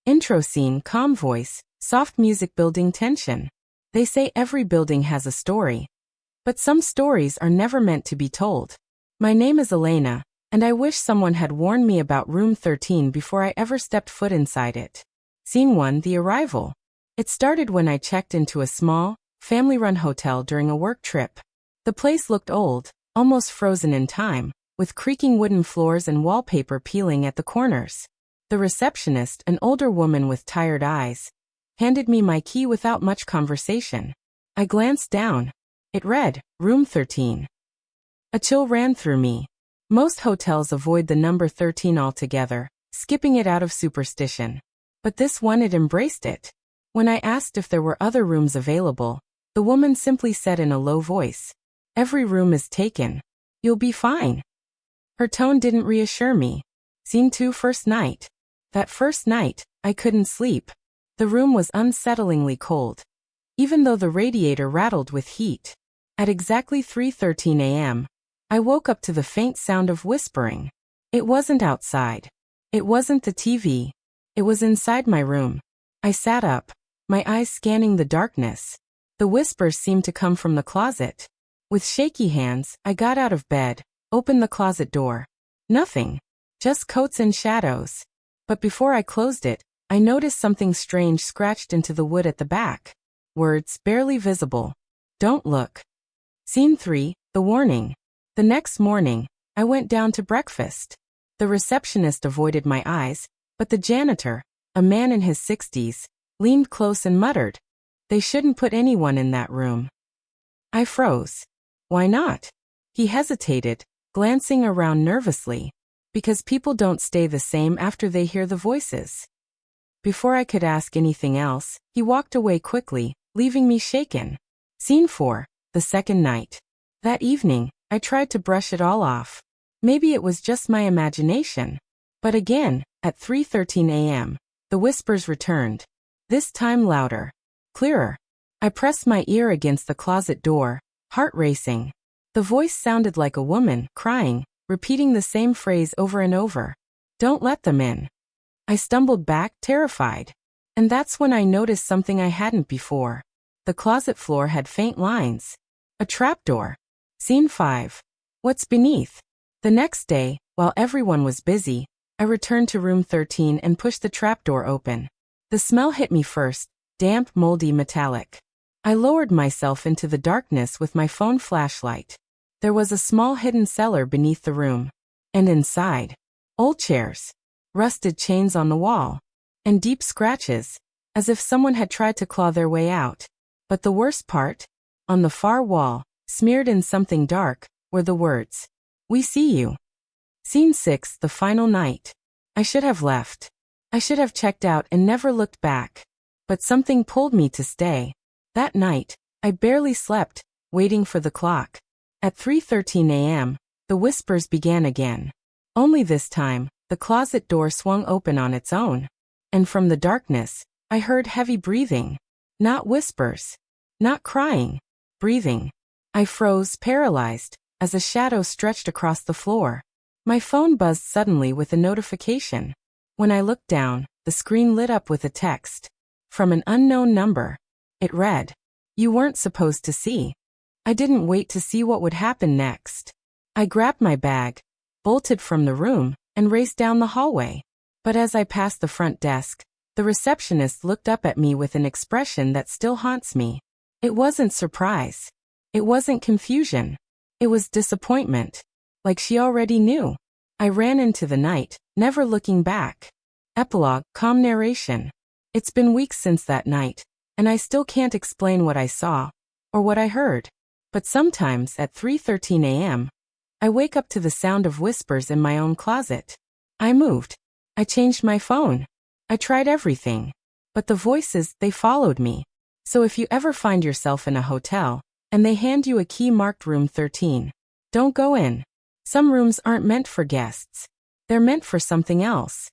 Intro scene, calm voice, soft music building tension. They say every building has a story. But some stories are never meant to be told. My name is Elena, and I wish someone had warned me about room 13 before I ever stepped foot inside it. Scene 1, the arrival. It started when I checked into a small, family-run hotel during a work trip. The place looked old, almost frozen in time, with creaking wooden floors and wallpaper peeling at the corners. The receptionist, an older woman with tired eyes, handed me my key without much conversation. I glanced down. It read, Room 13. A chill ran through me. Most hotels avoid the number 13 altogether, skipping it out of superstition. But this one, it embraced it. When I asked if there were other rooms available, the woman simply said in a low voice, "Every room is taken. You'll be fine." Her tone didn't reassure me. Scene 2, first night. That first night, I couldn't sleep. The room was unsettlingly cold, even though the radiator rattled with heat. At exactly 3:13 a.m., I woke up to the faint sound of whispering. It wasn't outside. It wasn't the TV. It was inside my room. I sat up, my eyes scanning the darkness. The whispers seemed to come from the closet. With shaky hands, I got out of bed, opened the closet door. Nothing. Just coats and shadows. But before I closed it, I noticed something strange scratched into the wood at the back. Words barely visible. "Don't look." Scene 3, the warning. The next morning, I went down to breakfast. The receptionist avoided my eyes, but the janitor, a man in his 60s, leaned close and muttered, "They shouldn't put anyone in that room." I froze. "Why not?" He hesitated, glancing around nervously. "Because people don't stay the same after they hear the voices." Before I could ask anything else, he walked away quickly, leaving me shaken. Scene 4, the second night. That evening, I tried to brush it all off. Maybe it was just my imagination. But again, at 3:13 a.m., the whispers returned. This time louder. Clearer. I pressed my ear against the closet door, heart racing. The voice sounded like a woman, crying, repeating the same phrase over and over. "Don't let them in." I stumbled back, terrified. And that's when I noticed something I hadn't before. The closet floor had faint lines. A trapdoor. Scene 5. What's beneath? The next day, while everyone was busy, I returned to room 13 and pushed the trapdoor open. The smell hit me first, damp, moldy, metallic. I lowered myself into the darkness with my phone flashlight. There was a small hidden cellar beneath the room. And inside, old chairs, rusted chains on the wall, and deep scratches, as if someone had tried to claw their way out. But the worst part? On the far wall, smeared in something dark, were the words, "We see you." Scene 6, the final night. I should have left. I should have checked out and never looked back. But something pulled me to stay. That night, I barely slept, waiting for the clock. At 3:13 a.m., the whispers began again. Only this time, the closet door swung open on its own. And from the darkness, I heard heavy breathing. Not whispers. Not crying. Breathing. I froze, paralyzed, as a shadow stretched across the floor. My phone buzzed suddenly with a notification. When I looked down, the screen lit up with a text. From an unknown number. It read, "You weren't supposed to see." I didn't wait to see what would happen next. I grabbed my bag, bolted from the room, and raced down the hallway. But as I passed the front desk, the receptionist looked up at me with an expression that still haunts me. It wasn't surprise. It wasn't confusion. It was disappointment. Like she already knew. I ran into the night, never looking back. Epilogue, calm narration. It's been weeks since that night, and I still can't explain what I saw, or what I heard. But sometimes at 3:13 a.m., I wake up to the sound of whispers in my own closet. I moved. I changed my phone. I tried everything. But the voices, they followed me. So if you ever find yourself in a hotel, and they hand you a key marked room 13, don't go in. Some rooms aren't meant for guests. They're meant for something else.